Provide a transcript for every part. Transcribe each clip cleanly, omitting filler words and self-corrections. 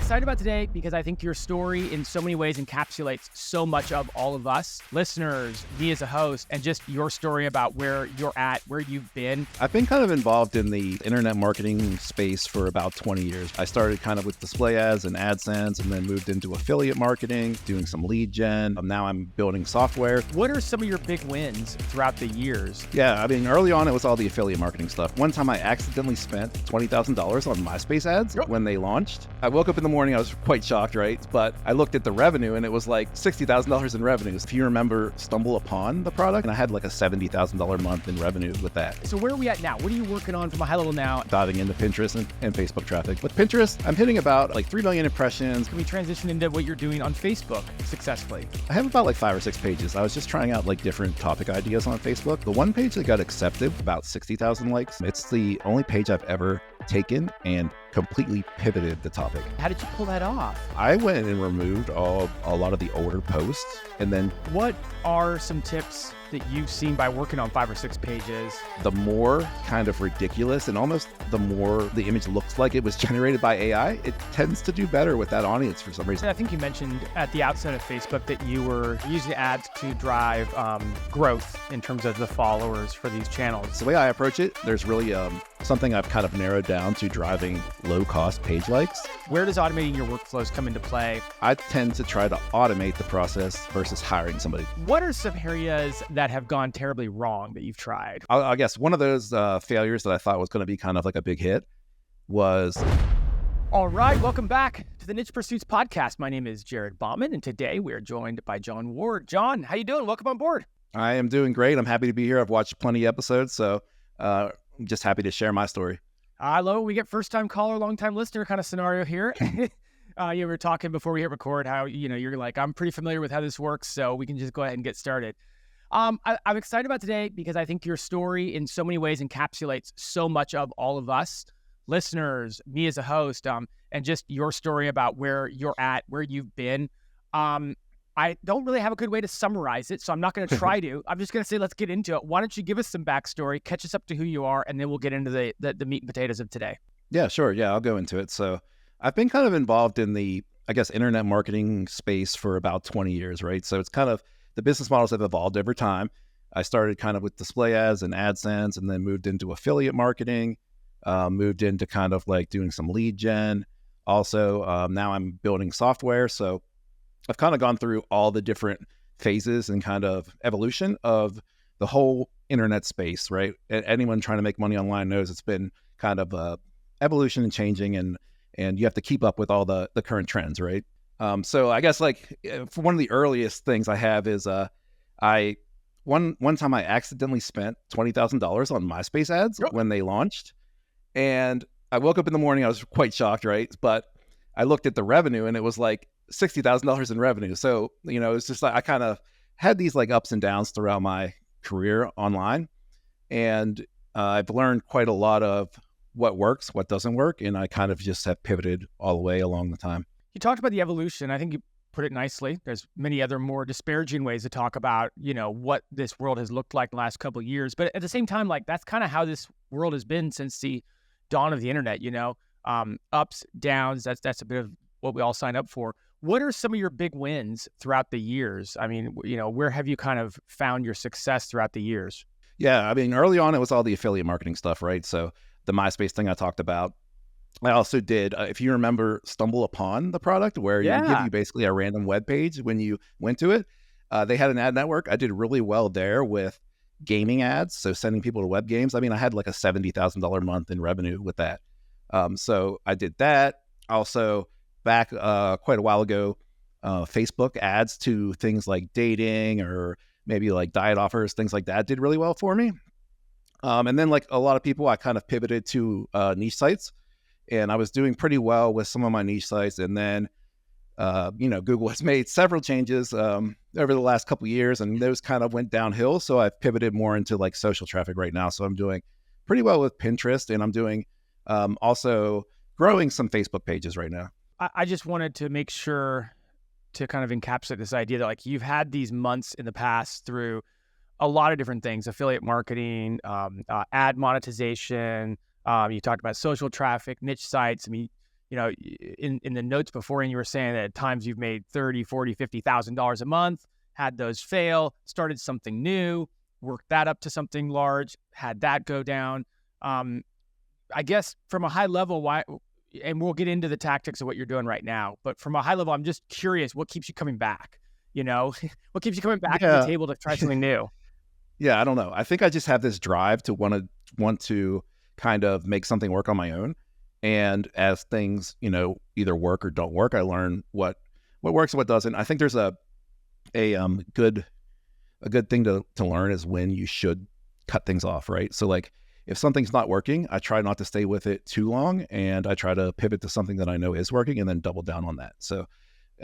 excited about today because I think your story in so many ways encapsulates so much of all of us, listeners, me as a host, and just your story about where you're at, where you've been. I've been kind of involved in the internet marketing space for about 20 years. I started kind of with display ads and AdSense and then moved into affiliate marketing, doing some lead gen. Now I'm building software. What are some of your big wins throughout the years? Yeah, I mean, early on, it was all the affiliate marketing stuff. One time I accidentally spent $20,000 on MySpace ads when they launched. I woke up in the morning, I was quite shocked, right? But I looked at the revenue and it was like $60,000 in revenues. If you remember, stumble upon the product, and I had like a $70,000 month in revenue with that. So where are we at now? What are you working on from a high level now? Diving into Pinterest and Facebook traffic. With Pinterest, I'm hitting about like 3 million impressions. Can we transition into what you're doing on Facebook successfully? I have about like 5 or 6 pages. I was just trying out like different topic ideas on Facebook. The one page that got accepted, about 60,000 likes. It's the only page I've ever taken and completely pivoted the topic. How did you pull that off? I went and removed a lot of the older posts, and then what are some tips that you've seen by working on 5 or 6 pages? The more kind of ridiculous and almost the more the image looks like it was generated by AI, it tends to do better with that audience for some reason. I think you mentioned at the outset of Facebook that you were using ads to drive growth in terms of the followers for these channels. The way I approach it, there's really something I've kind of narrowed down to driving low-cost page likes. Where does automating your workflows come into play? I tend to try to automate the process versus hiring somebody. What are some areas that have gone terribly wrong that you've tried? I guess one of those failures that I thought was going to be kind of like a big hit was... All right, welcome back to the Niche Pursuits podcast. My name is Jared Bauman, and today we are joined by John Ward. John, how you doing? Welcome on board. I am doing great. I'm happy to be here. I've watched plenty of episodes, so I'm just happy to share my story. I love it. We get first-time caller, long-time listener kind of scenario here. You were talking before we hit record how, you're like, I'm pretty familiar with how this works, so we can just go ahead and get started. I'm excited about today because I think your story in so many ways encapsulates so much of all of us, listeners, me as a host, and just your story about where you're at, where you've been. I don't really have a good way to summarize it, so I'm not going to try to. I'm just going to say, let's get into it. Why don't you give us some backstory, catch us up to who you are, and then we'll get into the meat and potatoes of today. Yeah, sure. Yeah, I'll go into it. So I've been kind of involved in the, I guess, internet marketing space for about 20 years, right? So it's kind of, the business models have evolved over time. I started kind of with display ads and AdSense and then moved into affiliate marketing, moved into kind of like doing some lead gen. Also, now I'm building software. So I've kind of gone through all the different phases and kind of evolution of the whole internet space, right? Anyone trying to make money online knows it's been kind of evolution and changing, and you have to keep up with all the current trends, right? So I guess like for one of the earliest things I have is one time I accidentally spent $20,000 on MySpace ads when they launched, and I woke up in the morning, I was quite shocked, right? But I looked at the revenue and it was like $60,000 in revenue. So, it's just like, I kind of had these like ups and downs throughout my career online. And I've learned quite a lot of what works, what doesn't work. And I kind of just have pivoted all the way along the time. You talked about the evolution. I think you put it nicely. There's many other more disparaging ways to talk about, what this world has looked like the last couple of years. But at the same time, like that's kind of how this world has been since the dawn of the internet, ups, downs. That's a bit of what we all sign up for. What are some of your big wins throughout the years? I mean, where have you kind of found your success throughout the years? Yeah, I mean, early on, it was all the affiliate marketing stuff, right? So the MySpace thing I talked about. I also did, if you remember, stumble upon the product where you give you basically a random web page when you went to it. They had an ad network. I did really well there with gaming ads, so sending people to web games. I mean, I had like a $70,000 month in revenue with that. So I did that. Also, back quite a while ago, Facebook ads to things like dating or maybe like diet offers, things like that did really well for me. And then like a lot of people, I kind of pivoted to niche sites, and I was doing pretty well with some of my niche sites. And then, Google has made several changes over the last couple of years, and those kind of went downhill. So I've pivoted more into like social traffic right now. So I'm doing pretty well with Pinterest, and I'm doing also growing some Facebook pages right now. I just wanted to make sure to kind of encapsulate this idea that like you've had these months in the past through a lot of different things, affiliate marketing, ad monetization. You talked about social traffic, niche sites. I mean, in the notes before, and you were saying that at times you've made $30,000, $40,000, $50,000 a month, had those fail, started something new, worked that up to something large, had that go down. I guess from a high level, why, and we'll get into the tactics of what you're doing right now, but from a high level, I'm just curious, what keeps you coming back? What keeps you coming back to the table to try something new? Yeah, I don't know. I think I just have this drive to want to kind of make something work on my own. And as things, either work or don't work, I learn what works and what doesn't. I think there's a good thing to learn is when you should cut things off, right? So like if something's not working, I try not to stay with it too long, and I try to pivot to something that I know is working and then double down on that. So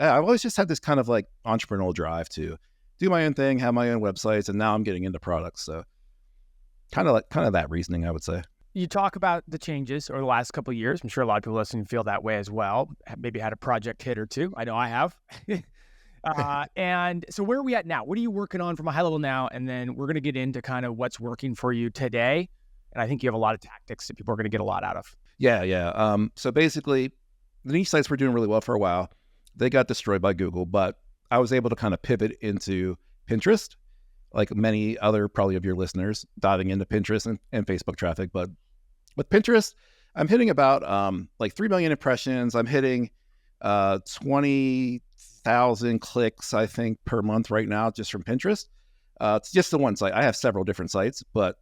I've always just had this kind of like entrepreneurial drive to do my own thing, have my own websites, and now I'm getting into products. So kind of that reasoning, I would say. You talk about the changes over the last couple of years. I'm sure a lot of people listening feel that way as well. Maybe had a project hit or two. I know I have. And so where are we at now? What are you working on from a high level now? And then we're going to get into kind of what's working for you today. And I think you have a lot of tactics that people are going to get a lot out of. Yeah. So basically, the niche sites were doing really well for a while. They got destroyed by Google, but I was able to kind of pivot into Pinterest, like many other probably of your listeners, diving into Pinterest and Facebook traffic. But with Pinterest, I'm hitting about like 3 million impressions. I'm hitting 20,000 clicks, I think, per month right now, just from Pinterest. It's just the one site. I have several different sites, but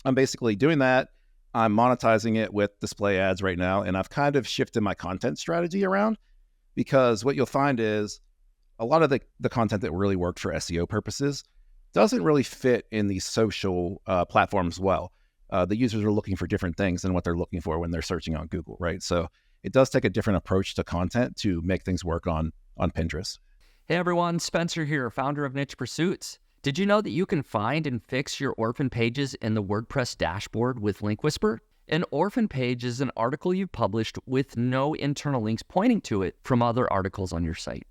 I'm basically doing that. I'm monetizing it with display ads right now. And I've kind of shifted my content strategy around, because what you'll find is a lot of the content that really worked for SEO purposes doesn't really fit in these social platforms well. The users are looking for different things than what they're looking for when they're searching on Google, right? So it does take a different approach to content to make things work on Pinterest. Hey everyone, Spencer here, founder of Niche Pursuits. Did you know that you can find and fix your orphan pages in the WordPress dashboard with Link Whisper? An orphan page is an article you've published with no internal links pointing to it from other articles on your site.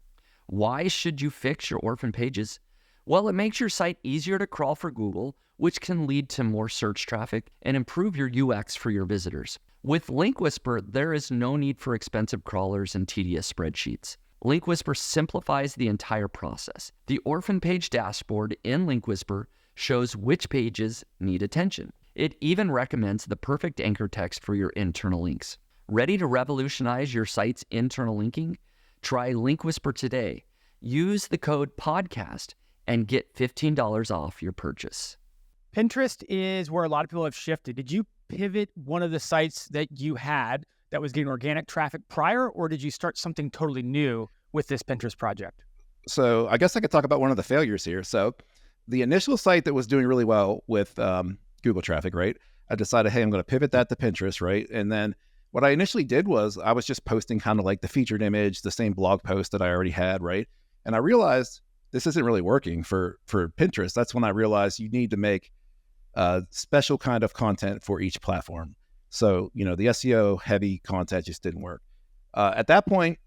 Why should you fix your orphan pages? Well, it makes your site easier to crawl for Google, which can lead to more search traffic and improve your UX for your visitors. With Link Whisper, there is no need for expensive crawlers and tedious spreadsheets. Link Whisper simplifies the entire process. The orphan page dashboard in Link Whisper shows which pages need attention. It even recommends the perfect anchor text for your internal links. Ready to revolutionize your site's internal linking? Try Link Whisper today. Use the code PODCAST and get $15 off your purchase. Pinterest is where a lot of people have shifted. Did you pivot one of the sites that you had that was getting organic traffic prior, or did you start something totally new with this Pinterest project? So I guess I could talk about one of the failures here. So the initial site that was doing really well with Google traffic, right? I decided, hey, I'm going to pivot that to Pinterest, right? And then what I initially did was I was just posting kind of like the featured image, the same blog post that I already had, right? And I realized this isn't really working for Pinterest. That's when I realized you need to make special kind of content for each platform. So, the SEO heavy content just didn't work. At that point,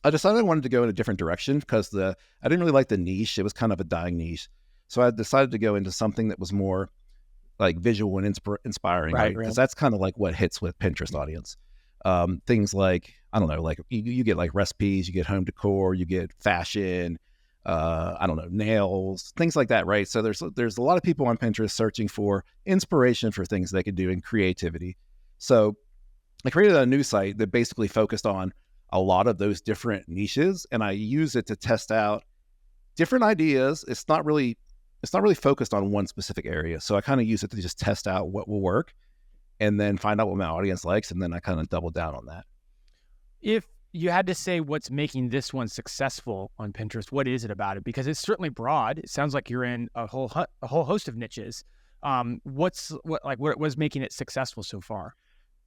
I decided I wanted to go in a different direction because I didn't really like the niche. It was kind of a dying niche. So I decided to go into something that was more like visual and inspiring, right? Because that's kind of like what hits with Pinterest audience. Things like, I don't know, like you get like recipes, you get home decor, you get fashion, I don't know, nails, things like that, right? So there's a lot of people on Pinterest searching for inspiration for things they could do in creativity. So I created a new site that basically focused on a lot of those different niches, and I use it to test out different ideas. It's not really focused on one specific area. So I kind of use it to just test out what will work and then find out what my audience likes, and then I kind of double down on that. If you had to say what's making this one successful on Pinterest, what is it about it? Because it's certainly broad. It sounds like you're in a whole host of niches. What was making it successful so far?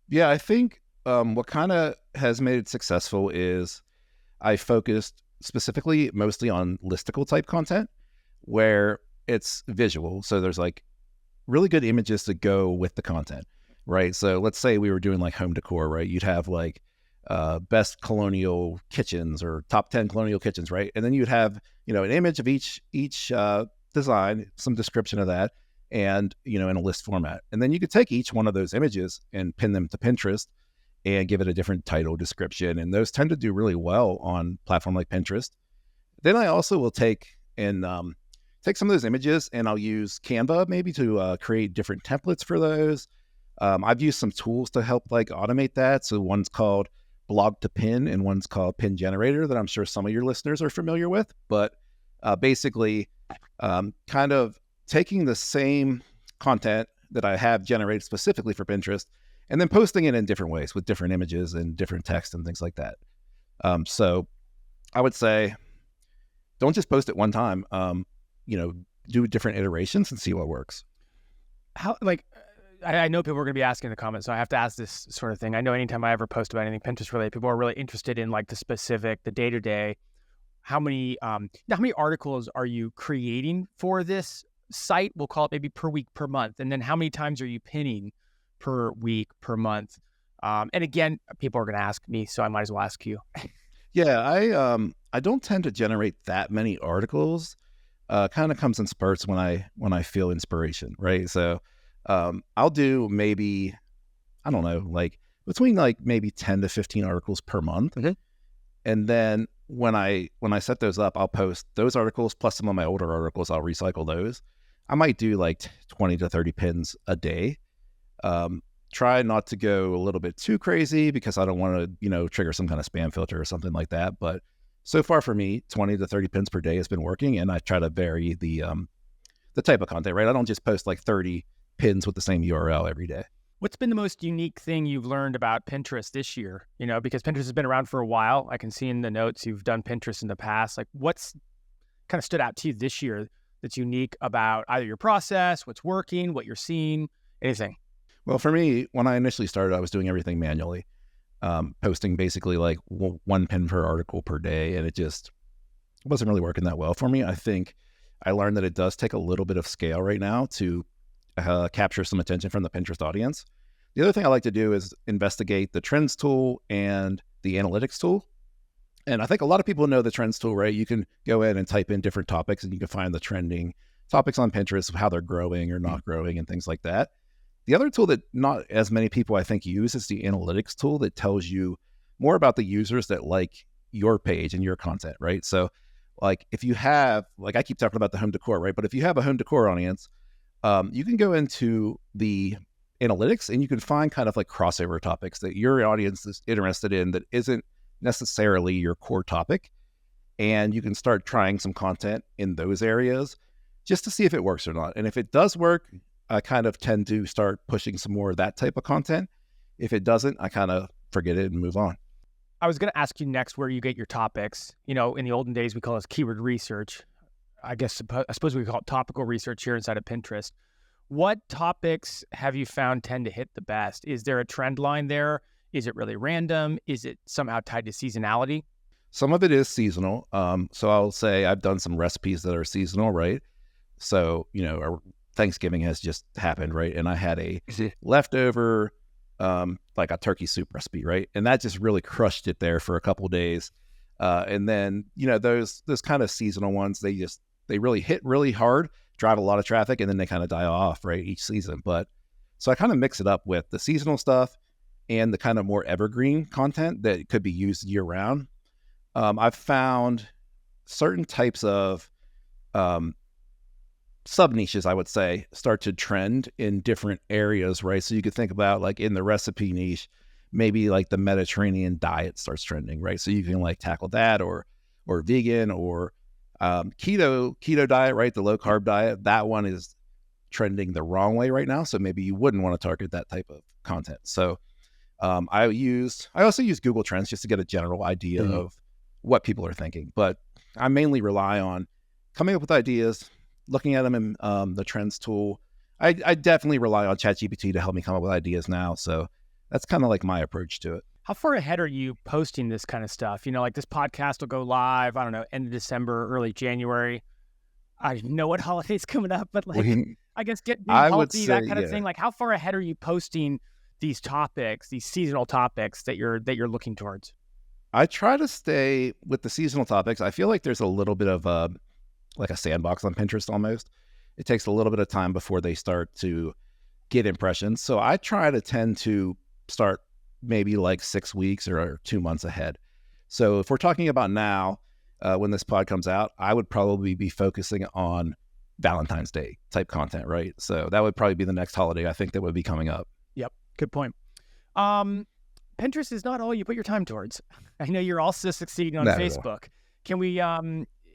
Yeah, I think what kind of has made it successful is I focused specifically mostly on listicle type content where it's visual. So there's like really good images to go with the content, right? So let's say we were doing like home decor, right? You'd have like best colonial kitchens or top 10 colonial kitchens, right? And then you'd have, an image of each design, some description of that, and, in a list format. And then you could take each one of those images and pin them to Pinterest and give it a different title description. And those tend to do really well on a platform like Pinterest. Then I also will take some of those images and I'll use Canva maybe to create different templates for those. I've used some tools to help like automate that. So one's called Blog to Pin and one's called Pin Generator that I'm sure some of your listeners are familiar with. But basically kind of taking the same content that I have generated specifically for Pinterest and then posting it in different ways with different images and different text and things like that. So I would say, don't just post it one time, do different iterations and see what works. How, like, I know people are going to be asking in the comments, so I have to ask this sort of thing. I know anytime I ever post about anything Pinterest related, people are really interested in like the specific, the day-to-day. How many articles are you creating for this site? We'll call it maybe per week, per month. And then how many times are you pinning per week, per month? And again, people are going to ask me, so I might as well ask you. Yeah, I don't tend to generate that many articles. Kind of comes in spurts when I feel inspiration, right? So I'll do maybe, I don't know, like between like maybe 10 to 15 articles per month. Mm-hmm. And then when I set those up, I'll post those articles plus some of my older articles. I'll recycle those. I might do like 20 to 30 pins a day. Try not to go a little bit too crazy because I don't want to, trigger some kind of spam filter or something like that. But so far for me, 20 to 30 pins per day has been working, and I try to vary the type of content, right? I don't just post like 30 pins with the same URL every day. What's been the most unique thing you've learned about Pinterest this year? Because Pinterest has been around for a while. I can see in the notes you've done Pinterest in the past. Like, what's kind of stood out to you this year that's unique about either your process, what's working, what you're seeing, anything? Well, for me, when I initially started, I was doing everything manually, posting basically like one pin per article per day, and it just wasn't really working that well for me. I think I learned that it does take a little bit of scale right now to capture some attention from the Pinterest audience. The other thing I like to do is investigate the trends tool and the analytics tool. And I think a lot of people know the trends tool, right? You can go in and type in different topics and you can find the trending topics on Pinterest, how they're growing or not growing and things like that. The other tool that not as many people I think use is the analytics tool that tells you more about the users that like your page and your content, right? So like if you have, like I keep talking about the home decor, right? But if you have a home decor audience, you can go into the analytics and you can find kind of like crossover topics that your audience is interested in that isn't necessarily your core topic. And you can start trying some content in those areas just to see if it works or not. And if it does work, I kind of tend to start pushing some more of that type of content. If it doesn't, I kind of forget it and move on. I was going to ask you next where you get your topics. In the olden days, we call this keyword research. I suppose we call it topical research here inside of Pinterest. What topics have you found tend to hit the best? Is there a trend line there? Is it really random? Is it somehow tied to seasonality? Some of it is seasonal. So I'll say I've done some recipes that are seasonal, right? So, Thanksgiving has just happened, right? And I had a leftover, like a turkey soup recipe, right? And that just really crushed it there for a couple of days. And then, those kind of seasonal ones, they really hit really hard, drive a lot of traffic, and then they kind of die off, right? Each season. But so I kind of mix it up with the seasonal stuff and the kind of more evergreen content that could be used year round. I've found certain types of, sub niches, I would say, start to trend in different areas, right? So you could think about like in the recipe niche, maybe like the Mediterranean diet starts trending, right? So you can like tackle that or vegan or keto diet, right? The low carb diet, that one is trending the wrong way right now. So maybe you wouldn't want to target that type of content. So I also use Google Trends just to get a general idea of what people are thinking, but I mainly rely on coming up with ideas, looking at them in the trends tool. I definitely rely on ChatGPT to help me come up with ideas now. So that's kind of like my approach to it. How far ahead are you posting this kind of stuff? Like this podcast will go live, I don't know, end of December, early January. I don't know what holiday's coming up, but like, I guess being healthy, that kind of thing. Like how far ahead are you posting these topics, these seasonal topics that you're looking towards? I try to stay with the seasonal topics. I feel like there's a little bit of like a sandbox on Pinterest almost. It takes a little bit of time before they start to get impressions. So I try to tend to start maybe like 6 weeks or 2 months ahead. So if we're talking about now, when this pod comes out, I would probably be focusing on Valentine's Day type content, right? So that would probably be the next holiday I think that would be coming up. Yep. Good point. Pinterest is not all you put your time towards. I know you're also succeeding on Facebook. Can we,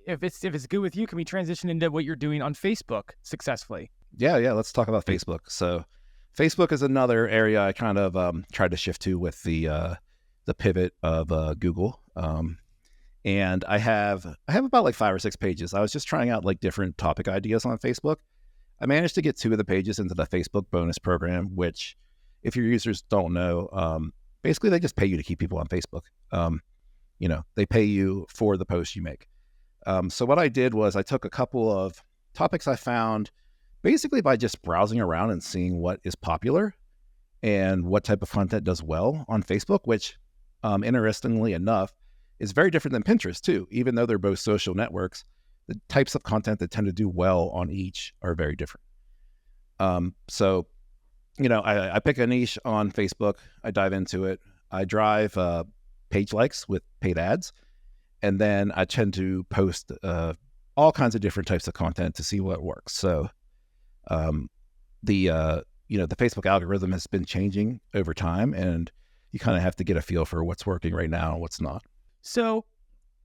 if it's good with you, can we transition into what you're doing on Facebook successfully? Yeah. Let's talk about Facebook. So Facebook is another area I kind of tried to shift to with the pivot of Google. And I have about like 5 or 6 pages. I was just trying out like different topic ideas on Facebook. I managed to get 2 of the pages into the Facebook bonus program, which if your users don't know, basically they just pay you to keep people on Facebook. They pay you for the posts you make. So what I did was I took a couple of topics I found basically by just browsing around and seeing what is popular and what type of content does well on Facebook, which interestingly enough, is very different than Pinterest too. Even though they're both social networks, the types of content that tend to do well on each are very different. So I pick a niche on Facebook, I dive into it, I drive page likes with paid ads, and then I tend to post all kinds of different types of content to see what works. So the Facebook algorithm has been changing over time, and you kind of have to get a feel for what's working right now and what's not. So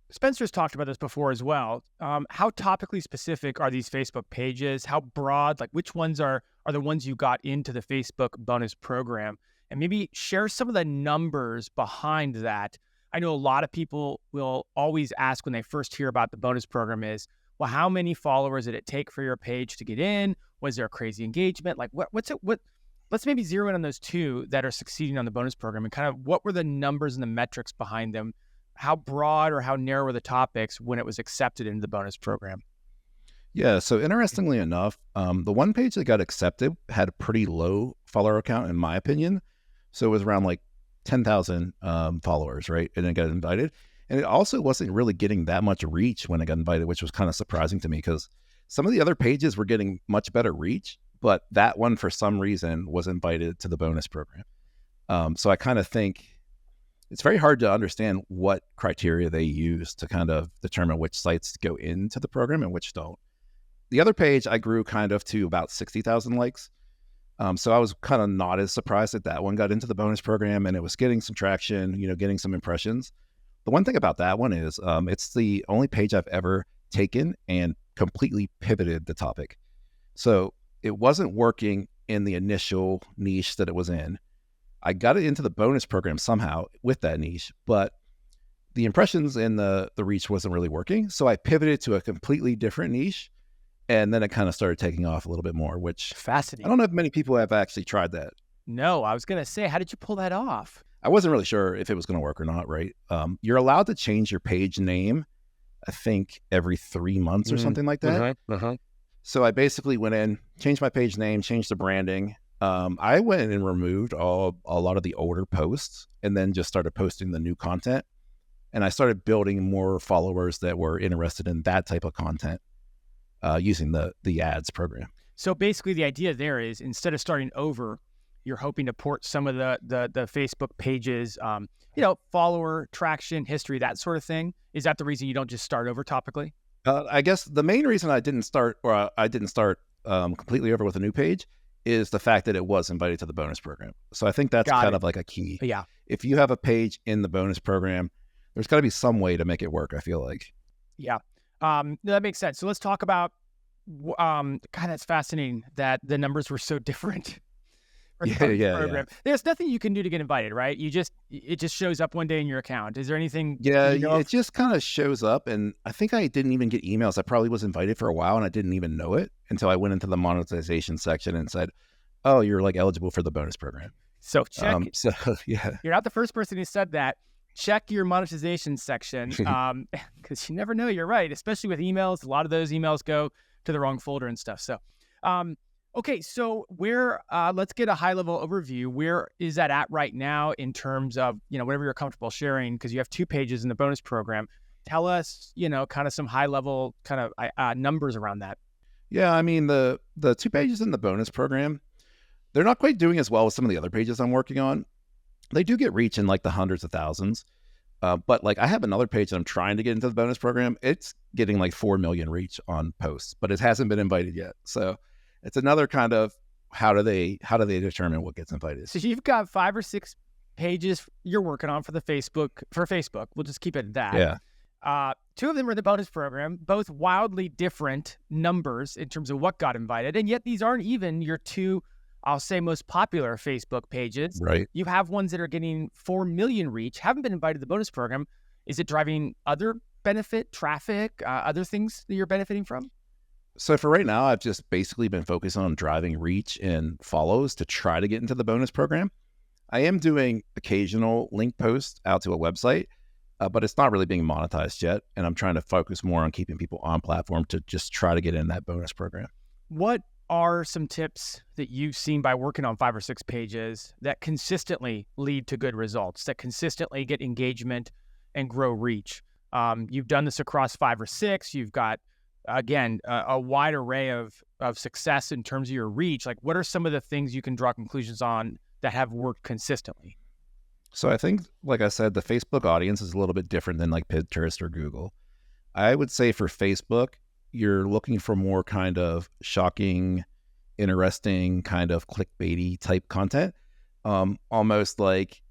Spencer's talked about this before as well. How topically specific are these Facebook pages? How broad, like which ones are the ones you got into the Facebook bonus program? And maybe share some of the numbers behind that. I know a lot of people will always ask when they first hear about the bonus program is, well, how many followers did it take for your page to get in? Was there a crazy engagement? Like let's maybe zero in on those 2 that are succeeding on the bonus program and kind of what were the numbers and the metrics behind them? How broad or how narrow were the topics when it was accepted into the bonus program? Yeah, so interestingly enough, the one page that got accepted had a pretty low follower count, in my opinion. So it was around like 10,000 followers, right? And it got invited. And it also wasn't really getting that much reach when it got invited, which was kind of surprising to me because some of the other pages were getting much better reach, but that one, for some reason, was invited to the bonus program. So I kind of think it's very hard to understand what criteria they use to kind of determine which sites go into the program and which don't. The other page I grew kind of to about 60,000 likes. So I was kind of not as surprised that one got into the bonus program and it was getting some traction, getting some impressions. The one thing about that one is it's the only page I've ever taken and completely pivoted the topic. So it wasn't working in the initial niche that it was in. I got it into the bonus program somehow with that niche, but the impressions and the reach wasn't really working. So I pivoted to a completely different niche, and then it kind of started taking off a little bit more, which fascinating. I don't know if many people have actually tried that. No, I was going to say, how did you pull that off? I wasn't really sure if it was going to work or not, right? You're allowed to change your page name, I think, every 3 months or something like that. So I basically went in, changed my page name, changed the branding. I went in and removed a lot of the older posts and then just started posting the new content. And I started building more followers that were interested in that type of content using the ads program. So basically the idea there is instead of starting over, you're hoping to port some of the Facebook pages, follower traction, history, that sort of thing. Is that the reason you don't just start over topically? I guess the main reason I didn't start completely over with a new page is the fact that it was invited to the bonus program. So I think that's kind of like a key. Yeah. If you have a page in the bonus program, there's got to be some way to make it work, I feel like. Yeah. That makes sense. So let's talk about, God, that's fascinating that the numbers were so different. Yeah. There's nothing you can do to get invited, right? It just shows up one day in your account. Is there anything? Yeah, it just kind of shows up, and I think I didn't even get emails. I probably was invited for a while, and I didn't even know it until I went into the monetization section and said, "Oh, you're like eligible for the bonus program." So check. Yeah, you're not the first person who said that. Check your monetization section, because you never know. You're right, especially with emails. A lot of those emails go to the wrong folder and stuff. So. Okay, so let's get a high-level overview. Where is that at right now in terms of, whatever you're comfortable sharing, because you have 2 pages in the bonus program. Tell us, kind of some high-level kind of numbers around that. Yeah, I mean, the 2 pages in the bonus program, they're not quite doing as well as some of the other pages I'm working on. they do get reach in like the hundreds of thousands. But like I have another page that I'm trying to get into the bonus program. It's getting like 4 million reach on posts, but it hasn't been invited yet. So it's another kind of how do they determine what gets invited? So you've got 5 or 6 pages you're working on for Facebook. We'll just keep it at that. Yeah. 2 of them are the bonus program, both wildly different numbers in terms of what got invited. And yet these aren't even your 2, I'll say, most popular Facebook pages. Right. You have ones that are getting 4 million reach, haven't been invited to the bonus program. Is it driving other benefit, traffic, other things that you're benefiting from? So for right now, I've just basically been focused on driving reach and follows to try to get into the bonus program. I am doing occasional link posts out to a website, but it's not really being monetized yet. And I'm trying to focus more on keeping people on platform to just try to get in that bonus program. What are some tips that you've seen by working on 5 or 6 pages that consistently lead to good results, that consistently get engagement and grow reach? You've done this across 5 or 6. You've got, again, a wide array of success in terms of your reach. Like, what are some of the things you can draw conclusions on that have worked consistently? So I think, like I said, the Facebook audience is a little bit different than like Pinterest or Google. I would say for Facebook, you're looking for more kind of shocking, interesting, kind of clickbaity type content. Almost like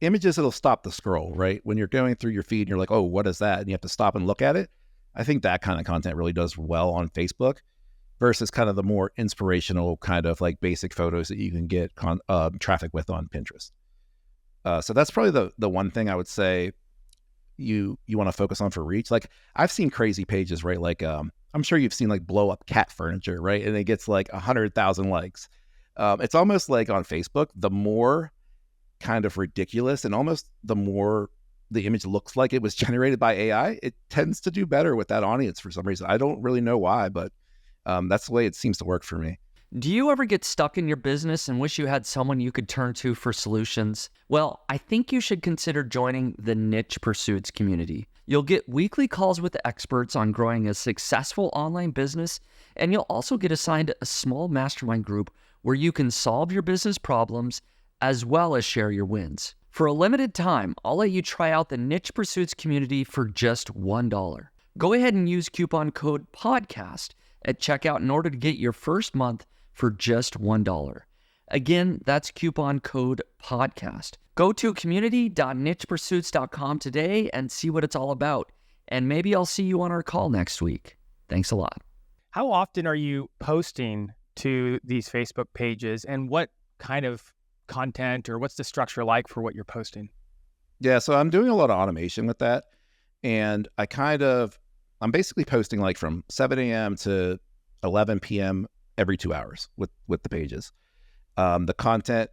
images that'll stop the scroll, right? When you're going through your feed and you're like, oh, what is that? And you have to stop and look at it. I think that kind of content really does well on Facebook versus kind of the more inspirational kind of like basic photos that you can get traffic with on Pinterest. So that's probably the one thing I would say you want to focus on for reach. Like I've seen crazy pages, right? Like I'm sure you've seen like blow up cat furniture, right? And it gets like 100,000 likes. It's almost like on Facebook, the more kind of ridiculous and almost the more the image looks like it was generated by AI, it tends to do better with that audience for some reason. I don't really know why, but that's the way it seems to work for me. Do you ever get stuck in your business and wish you had someone you could turn to for solutions? Well, I think you should consider joining the Niche Pursuits community. You'll get weekly calls with experts on growing a successful online business, and you'll also get assigned a small mastermind group where you can solve your business problems as well as share your wins. For a limited time, I'll let you try out the Niche Pursuits community for just $1. Go ahead and use coupon code PODCAST at checkout in order to get your first month for just $1. Again, that's coupon code PODCAST. Go to community.nichepursuits.com today and see what it's all about. And maybe I'll see you on our call next week. Thanks a lot. How often are you posting to these Facebook pages, and what kind of content or what's the structure like for what you're posting? Yeah, so I'm doing a lot of automation with that. And I'm basically posting like from 7 a.m. to 11 p.m. every 2 hours with the pages. The content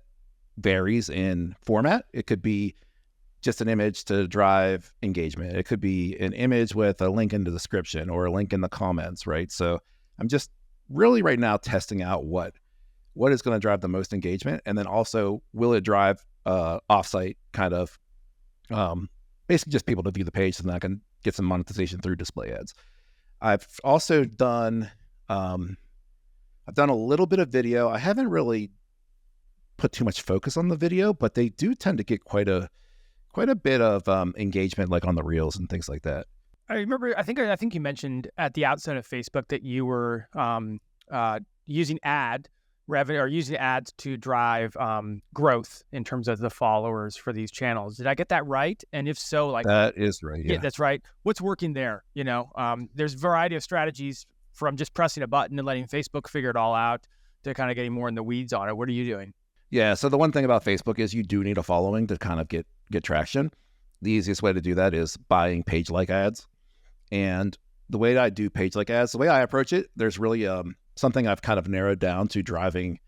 varies in format. It could be just an image to drive engagement. It could be an image with a link in the description or a link in the comments, right? So I'm just really right now testing out what is going to drive the most engagement, and then also will it drive offsite kind of basically just people to view the page so that I can get some monetization through display ads. I've also done I've done a little bit of video. I haven't really put too much focus on the video, but they do tend to get quite a bit of engagement, like on the reels and things like that. I remember, I think you mentioned at the outset of Facebook that you were using ad revenue or using ads to drive growth in terms of the followers for these channels. Did I get that right? And if so, like that is right. Yeah, that's right. What's working there? There's a variety of strategies from just pressing a button and letting Facebook figure it all out to kind of getting more in the weeds on it. What are you doing? Yeah. So the one thing about Facebook is you do need a following to kind of get traction. The easiest way to do that is buying page like ads. And the way that I do page like ads, the way I approach it, there's really something I've kind of narrowed down to driving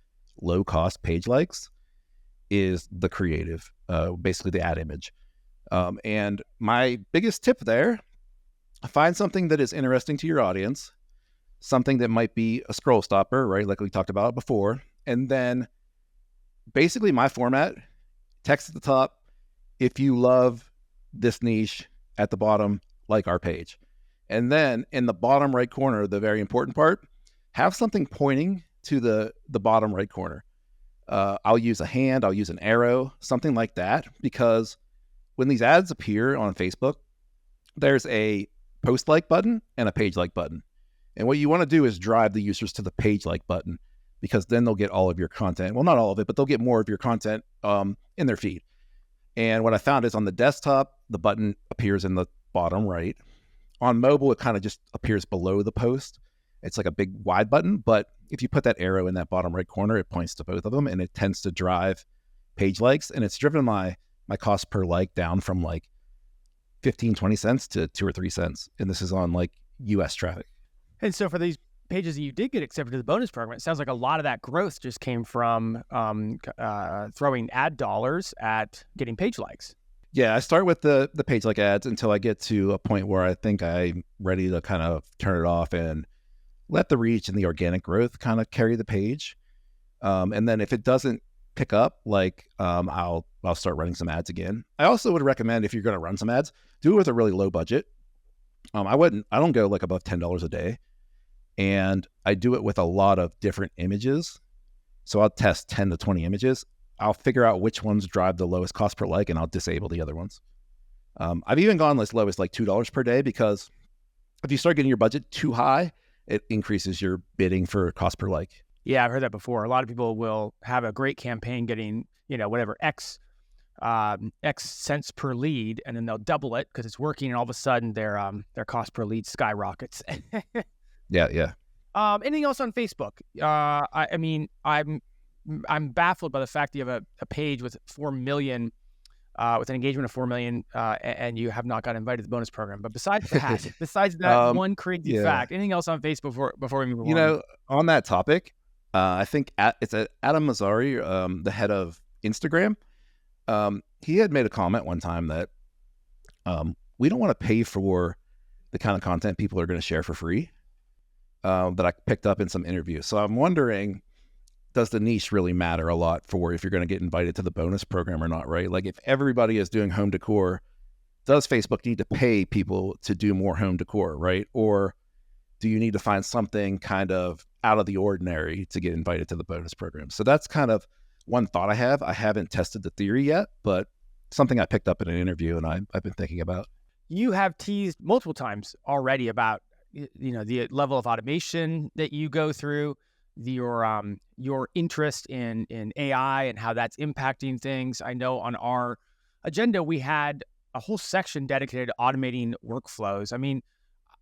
low cost page likes is the creative, basically the ad image. And my biggest tip there, find something that is interesting to your audience, something that might be a scroll stopper, right? Like we talked about before. And then basically my format, text at the top, if you love this niche, at the bottom, like our page. And then in the bottom right corner, the very important part, have something pointing to the bottom right corner. I'll use a hand, I'll use an arrow, something like that, because when these ads appear on Facebook, there's a post like button and a page like button. And what you want to do is drive the users to the page like button, because then they'll get all of your content. Well, not all of it, but they'll get more of your content in their feed. And what I found is on the desktop, the button appears in the bottom right. On mobile, it kind of just appears below the post. It's like a big wide button, but if you put that arrow in that bottom right corner, it points to both of them, and it tends to drive page likes. And it's driven my cost per like down from like 15, 20 cents to 2 or 3 cents. And this is on like US traffic. And so for these pages that you did get accepted to the bonus program, it sounds like a lot of that growth just came from throwing ad dollars at getting page likes. Yeah, I start with the page like ads until I get to a point where I think I'm ready to kind of turn it off and let the reach and the organic growth kind of carry the page. And then if it doesn't pick up, like I'll start running some ads again. I also would recommend, if you're going to run some ads, do it with a really low budget. I don't go like above $10 a day. And I do it with a lot of different images. So I'll test 10 to 20 images. I'll figure out which ones drive the lowest cost per like, and I'll disable the other ones. I've even gone as low as like $2 per day, because if you start getting your budget too high, it increases your bidding for cost per like. Yeah, I've heard that before. A lot of people will have a great campaign getting, whatever, X cents per lead, and then they'll double it because it's working, and all of a sudden their cost per lead skyrockets. Yeah. Anything else on Facebook? I mean, I'm baffled by the fact that you have a page with 4 million, with an engagement of 4 million, and you have not got invited to the bonus program. But besides that, one crazy fact. Anything else on Facebook before we move on? On that topic, I think it's Adam Mazzari, the head of Instagram. He had made a comment one time that we don't want to pay for the kind of content people are going to share for free. That I picked up in some interviews. So I'm wondering, does the niche really matter a lot for if you're going to get invited to the bonus program or not, right? Like if everybody is doing home decor, does Facebook need to pay people to do more home decor, right? Or do you need to find something kind of out of the ordinary to get invited to the bonus program? So that's kind of one thought I have. I haven't tested the theory yet, but something I picked up in an interview and I've been thinking about. You have teased multiple times already about the level of automation that you go through, your interest in AI and how that's impacting things. I know on our agenda, we had a whole section dedicated to automating workflows. I mean,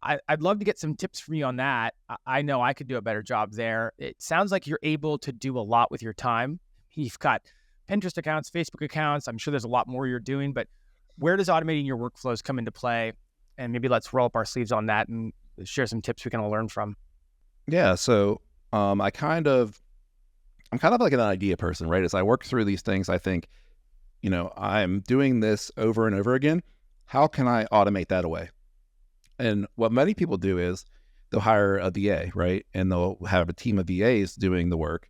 I'd love to get some tips from you on that. I know I could do a better job there. It sounds like you're able to do a lot with your time. You've got Pinterest accounts, Facebook accounts. I'm sure there's a lot more you're doing, but where does automating your workflows come into play? And maybe let's roll up our sleeves on that and share some tips we can all learn from. Yeah. So I'm kind of like an idea person, right? As I work through these things, I think, I'm doing this over and over again. How can I automate that away? And what many people do is they'll hire a VA, right? And they'll have a team of VAs doing the work.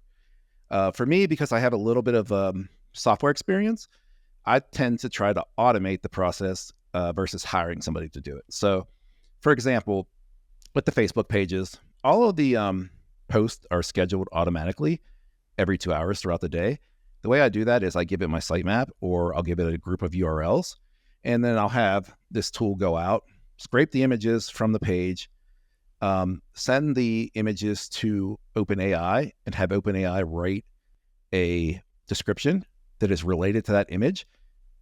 For me, because I have a little bit of software experience, I tend to try to automate the process versus hiring somebody to do it. So, for example, with the Facebook pages, all of the posts are scheduled automatically every 2 hours throughout the day. The way I do that is I give it my sitemap, or I'll give it a group of URLs, and then I'll have this tool go out, scrape the images from the page, send the images to OpenAI, and have OpenAI write a description that is related to that image,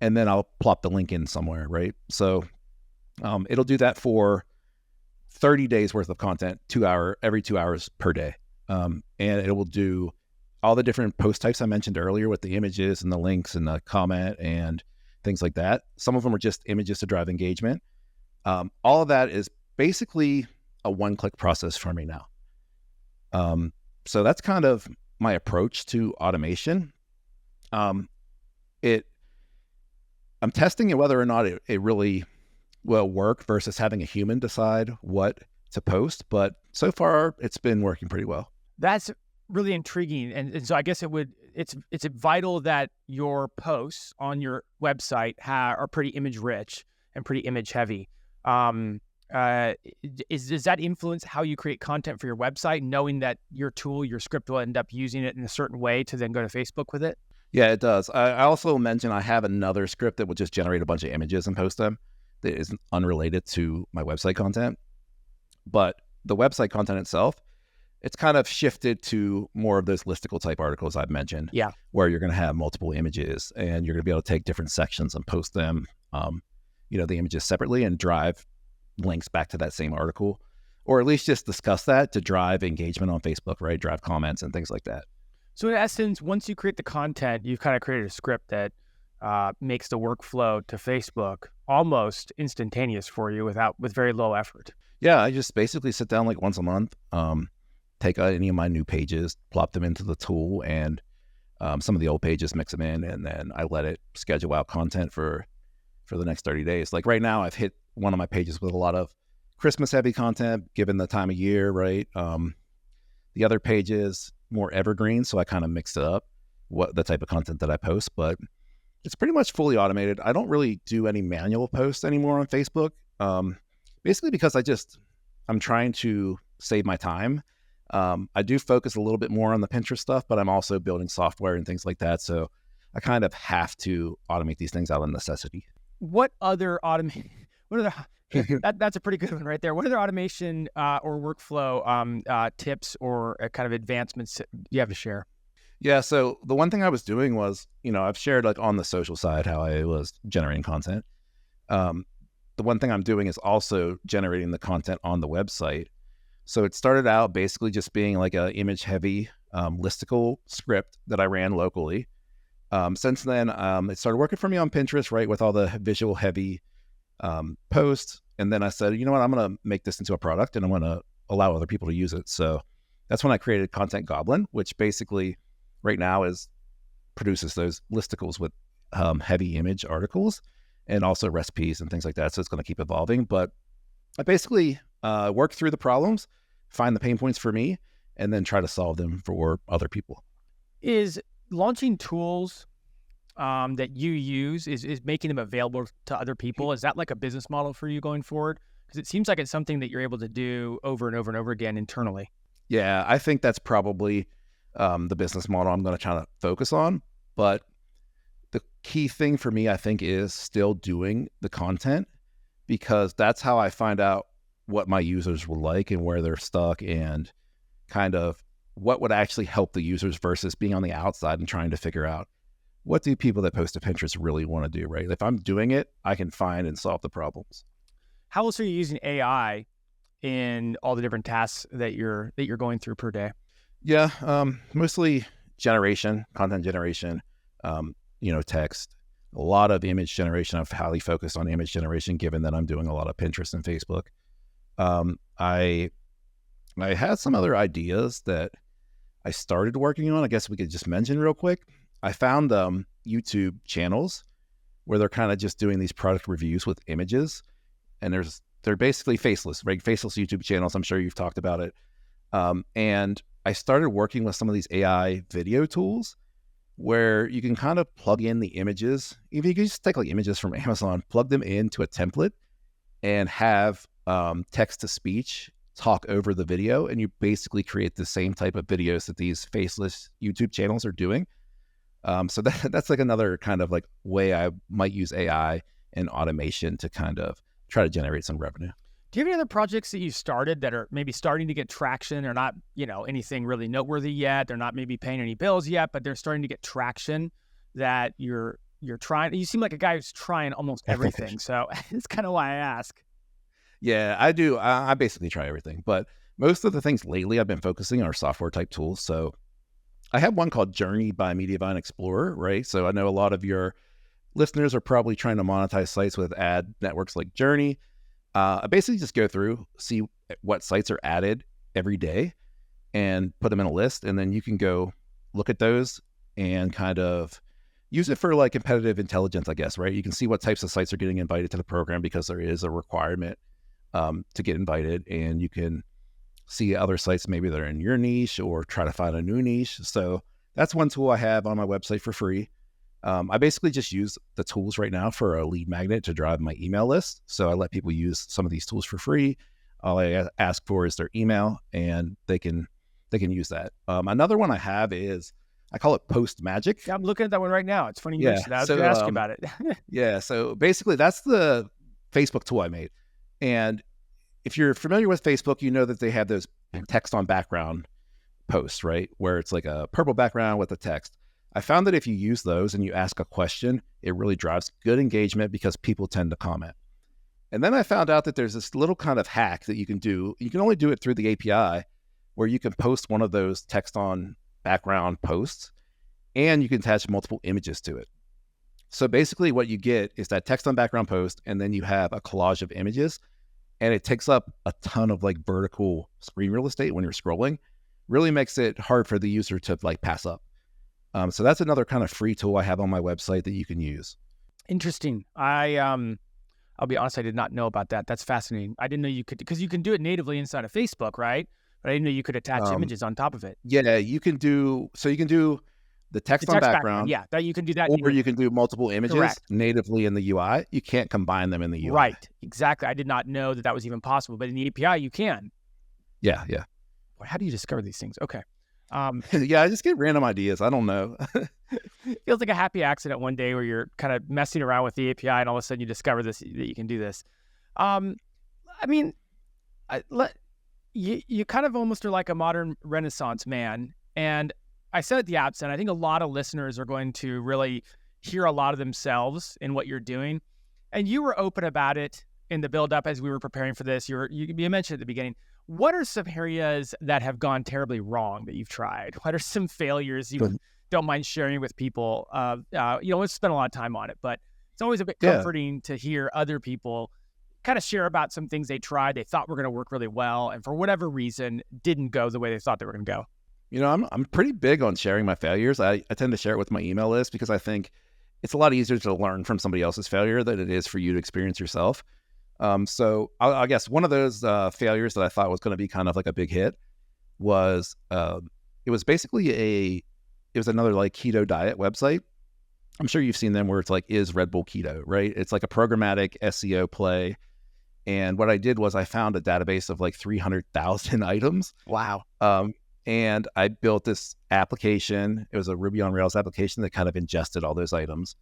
and then I'll plop the link in somewhere, right? So it'll do that for 30 days worth of content, every 2 hours per day. And it will do all the different post types I mentioned earlier with the images and the links and the comment and things like that. Some of them are just images to drive engagement. All of that is basically a one-click process for me now. So that's kind of my approach to automation. I'm testing it whether or not it really will work versus having a human decide what to post, but so far it's been working pretty well. That's really intriguing, and so I guess it's vital that your posts on your website are pretty image rich and pretty image heavy. does that influence how you create content for your website, knowing that your tool, your script will end up using it in a certain way to then go to Facebook with it? Yeah, it does. I also mentioned I have another script that will just generate a bunch of images and post them that is unrelated to my website content. But the website content itself, it's kind of shifted to more of those listicle type articles I've mentioned. Yeah. Where you're going to have multiple images and you're going to be able to take different sections and post them, the images separately and drive links back to that same article, or at least just discuss that to drive engagement on Facebook, right? Drive comments and things like that. So in essence, once you create the content, you've kind of created a script that makes the workflow to Facebook almost instantaneous for you with very low effort. Yeah, I just basically sit down like once a month, take any of my new pages, plop them into the tool, and some of the old pages, mix them in, and then I let it schedule out content for the next 30 days. Like right now, I've hit one of my pages with a lot of Christmas heavy content, given the time of year, right? The other pages more evergreen, so I kind of mixed it up, the type of content that I post, but it's pretty much fully automated. I don't really do any manual posts anymore on Facebook, basically because I'm trying to save my time. I do focus a little bit more on the Pinterest stuff, but I'm also building software and things like that, so I kind of have to automate these things out of necessity. That's a pretty good one right there. What other automation or workflow tips or kind of advancements you have to share? Yeah, so the one thing I was doing was, I've shared like on the social side how I was generating content. The one thing I'm doing is also generating the content on the website. So it started out basically just being like a image heavy listicle script that I ran locally. Since then, it started working for me on Pinterest, right, with all the visual heavy posts. And then I said, you know what, I'm going to make this into a product and I'm going to allow other people to use it. So that's when I created Content Goblin, which basically right now produces those listicles with heavy image articles and also recipes and things like that. So it's going to keep evolving. But I basically work through the problems, find the pain points for me, and then try to solve them for other people. Is launching tools that you use, is making them available to other people? Is that like a business model for you going forward? Because it seems like it's something that you're able to do over and over and over again internally. Yeah, I think that's probably the business model I'm going to try to focus on. But the key thing for me, I think, is still doing the content, because that's how I find out what my users will like and where they're stuck and kind of what would actually help the users versus being on the outside and trying to figure out what do people that post to Pinterest really want to do, right? If I'm doing it, I can find and solve the problems. How else are you using AI in all the different tasks that you're going through per day? Yeah, mostly content generation, text, a lot of image generation. I'm highly focused on image generation, given that I'm doing a lot of Pinterest and Facebook. I had some other ideas that I started working on. I guess we could just mention real quick. I found YouTube channels where they're kind of just doing these product reviews with images, and they're basically faceless, right? Faceless YouTube channels. I'm sure you've talked about it. And I started working with some of these AI video tools where you can kind of plug in the images. Even you can just take like images from Amazon, plug them into a template, and have text to speech talk over the video, and you basically create the same type of videos that these faceless YouTube channels are doing. So that's like another kind of like way I might use AI and automation to kind of try to generate some revenue. Do you have any other projects that you started that are maybe starting to get traction? They're not, anything really noteworthy yet. They're not maybe paying any bills yet, but they're starting to get traction that you're trying. You seem like a guy who's trying almost everything. So it's kind of why I ask. Yeah, I do. I basically try everything, but most of the things lately I've been focusing on are software type tools. So I have one called Journey by Mediavine Explorer, right? So I know a lot of your listeners are probably trying to monetize sites with ad networks like Journey. I basically just go through, see what sites are added every day and put them in a list. And then you can go look at those and kind of use it for like competitive intelligence, I guess, right? You can see what types of sites are getting invited to the program because there is a requirement to get invited, and you can see other sites maybe that are in your niche or try to find a new niche. So that's one tool I have on my website for free. I basically just use the tools right now for a lead magnet to drive my email list. So I let people use some of these tools for free. All I ask for is their email, and they can use that. Another one I have is, I call it Post Magic. Yeah, I'm looking at that one right now. It's funny you Yeah, mentioned that. I was so, going to ask you about it. Yeah, so basically that's the Facebook tool I made. And if you're familiar with Facebook, you know that they have those text on background posts, right? Where it's like a purple background with the text. I found that if you use those and you ask a question, it really drives good engagement because people tend to comment. And then I found out that there's this little kind of hack that you can do. You can only do it through the API, where you can post one of those text on background posts and you can attach multiple images to it. So basically what you get is that text on background post, and then you have a collage of images, and it takes up a ton of like vertical screen real estate when you're scrolling. Really makes it hard for the user to like pass up. So that's another kind of free tool I have on my website that you can use. Interesting. I'll be honest, I did not know about that. That's fascinating. I didn't know you could, because you can do it natively inside of Facebook, right? But I didn't know you could attach images on top of it. Yeah, you can do the text on background. Yeah, that you can do that. Or you can do multiple images Correct. natively in the UI. You can't combine them in the UI. Right, exactly. I did not know that was even possible, but in the API you can. Yeah. Boy, how do you discover these things? Okay. Yeah, I just get random ideas. I don't know. Feels like a happy accident one day where you're kind of messing around with the API and all of a sudden you discover that you can do this. I mean, you kind of almost are like a modern Renaissance man. And I said at the outset, I think a lot of listeners are going to really hear a lot of themselves in what you're doing. And you were open about it in the build up as we were preparing for this. You mentioned at the beginning, what are some areas that have gone terribly wrong that you've tried? What are some failures you don't mind sharing with people? We've spent a lot of time on it, but it's always a bit comforting to hear other people kind of share about some things they tried, they thought were going to work really well, and for whatever reason didn't go the way they thought they were going to go. I'm pretty big on sharing my failures. I tend to share it with my email list because I think it's a lot easier to learn from somebody else's failure than it is for you to experience yourself. So I guess one of those failures that I thought was going to be kind of like a big hit was it was basically it was another like keto diet website. I'm sure you've seen them where it's like, is Red Bull keto, right? It's like a programmatic SEO play. And what I did was I found a database of like 300,000 items. Wow. And I built this application. It was a Ruby on Rails application that kind of ingested all those items,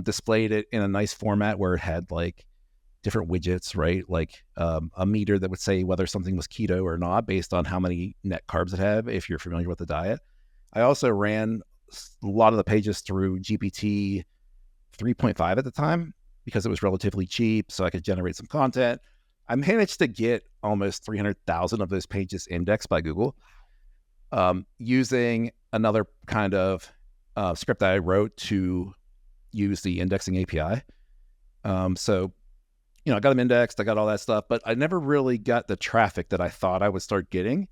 displayed it in a nice format where it had like different widgets, right? Like a meter that would say whether something was keto or not based on how many net carbs it had, if you're familiar with the diet. I also ran a lot of the pages through GPT 3.5 at the time because it was relatively cheap, so I could generate some content. I managed to get almost 300,000 of those pages indexed by Google using another kind of script that I wrote to use the indexing API. So I got them indexed, I got all that stuff, but I never really got the traffic that I thought I would start getting.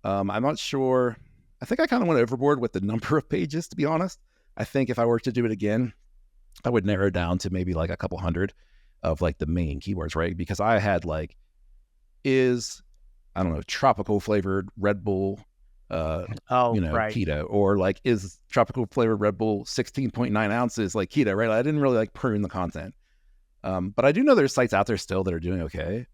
I'm not sure. I think I kind of went overboard with the number of pages, to be honest. I think if I were to do it again, I would narrow down to maybe like a couple hundred of like the main keywords, right? Because I had like, tropical flavored Red Bull, keto, or like, is tropical flavored Red Bull 16.9 ounces like keto, right? I didn't really like prune the content. But I do know there's sites out there still that are doing okay.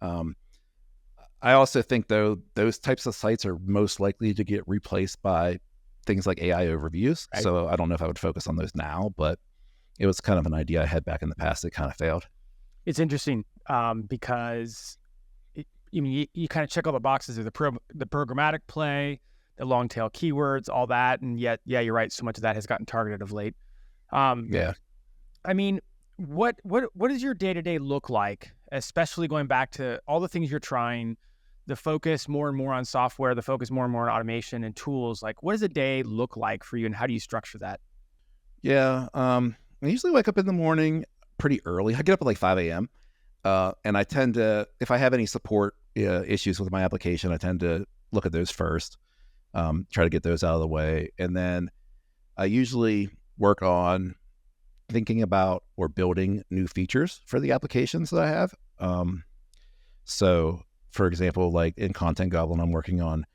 I also think, though, those types of sites are most likely to get replaced by things like AI overviews. Right. So I don't know if I would focus on those now, but it was kind of an idea I had back in the past that kind of failed. It's interesting because you kind of check all the boxes of the programmatic play, the long tail keywords, all that. And yet, you're right. So much of that has gotten targeted of late. Yeah. I mean, what does your day-to-day look like, especially going back to all the things you're trying, the focus more and more on software, the focus more and more on automation and tools? Like, what does a day look like for you, and how do you structure that? Yeah. I usually wake up in the morning pretty early. I get up at like 5 a.m. And I tend to, if I have any support issues with my application, I tend to look at those first, try to get those out of the way. And then I usually work on thinking about or building new features for the applications that I have. So for example, like in Content Goblin, I'm working on,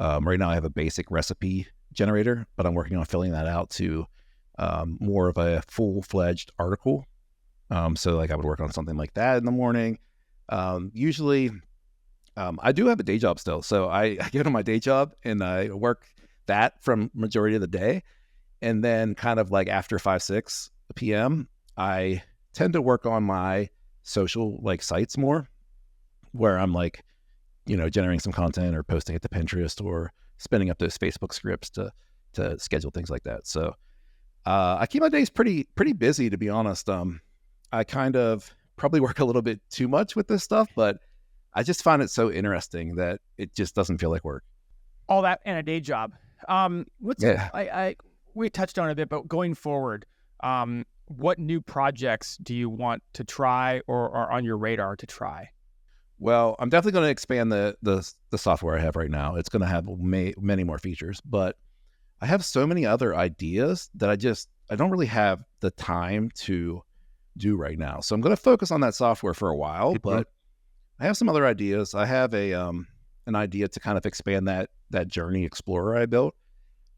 right now I have a basic recipe generator, but I'm working on filling that out to more of a full-fledged article. So like I would work on something like that in the morning. Usually I do have a day job still. So I get on my day job and I work that from majority of the day. And then kind of like after 5, 6 p.m., I tend to work on my social like sites more, where I'm like, generating some content or posting it to Pinterest or spinning up those Facebook scripts to schedule things like that. So I keep my days pretty busy, to be honest. I kind of probably work a little bit too much with this stuff, but I just find it so interesting that it just doesn't feel like work. All that and a day job. We touched on it a bit, but going forward, what new projects do you want to try or are on your radar to try? Well, I'm definitely going to expand the software I have right now. It's going to have many more features, but I have so many other ideas that I don't really have the time to do right now. So I'm going to focus on that software for a while, but I have some other ideas. I have an idea to kind of expand that Journey Explorer I built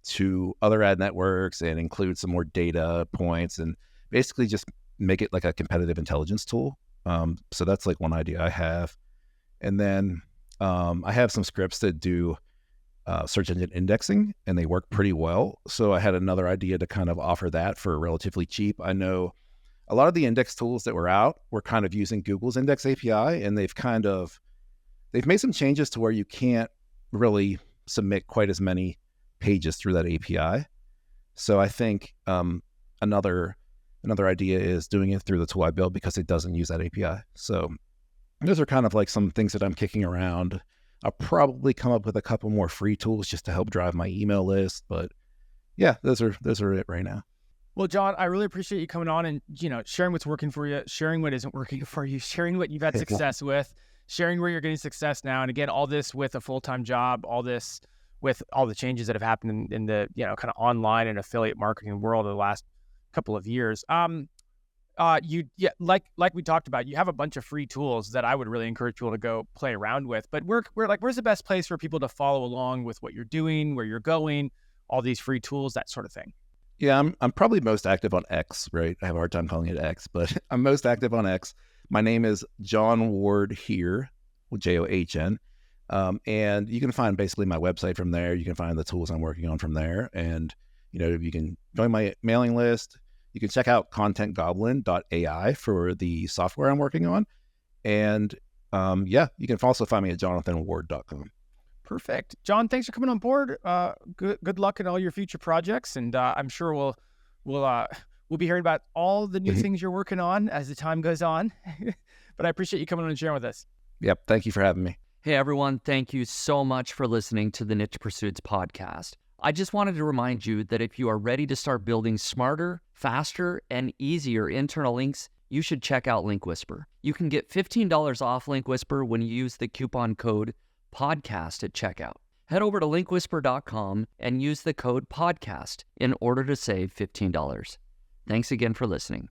to other ad networks and include some more data points and basically just make it like a competitive intelligence tool. So that's like one idea I have. And then I have some scripts that do search engine indexing, and they work pretty well. So I had another idea to kind of offer that for relatively cheap. I know a lot of the index tools that were out were kind of using Google's index API, and they've made some changes to where you can't really submit quite as many pages through that API. So I think another idea is doing it through the tool I built because it doesn't use that API. So those are kind of like some things that I'm kicking around. I'll probably come up with a couple more free tools just to help drive my email list. But yeah, those are it right now. Well, John, I really appreciate you coming on and, sharing what's working for you, sharing what isn't working for you, sharing what you've had success with, sharing where you're getting success now. And again, all this with a full-time job, all this with all the changes that have happened in the, kind of online and affiliate marketing world of the last couple of years. Like we talked about, you have a bunch of free tools that I would really encourage people to go play around with. But where's the best place for people to follow along with what you're doing, where you're going, all these free tools, that sort of thing? Yeah, I'm probably most active on X, right? I have a hard time calling it X, but I'm most active on X. My name is John Ward here, John. And you can find basically my website from there. You can find the tools I'm working on from there. And, you can join my mailing list. You can check out contentgoblin.ai for the software I'm working on. And you can also find me at jonathanward.com. Perfect. John, thanks for coming on board. Good luck in all your future projects. And I'm sure we'll be hearing about all the new things you're working on as the time goes on. But I appreciate you coming on and sharing with us. Yep. Thank you for having me. Hey, everyone. Thank you so much for listening to the Niche Pursuits podcast. I just wanted to remind you that if you are ready to start building smarter, faster, and easier internal links, you should check out Link Whisper. You can get $15 off Link Whisper when you use the coupon code podcast at checkout. Head over to linkwhisper.com and use the code podcast in order to save $15. Thanks again for listening.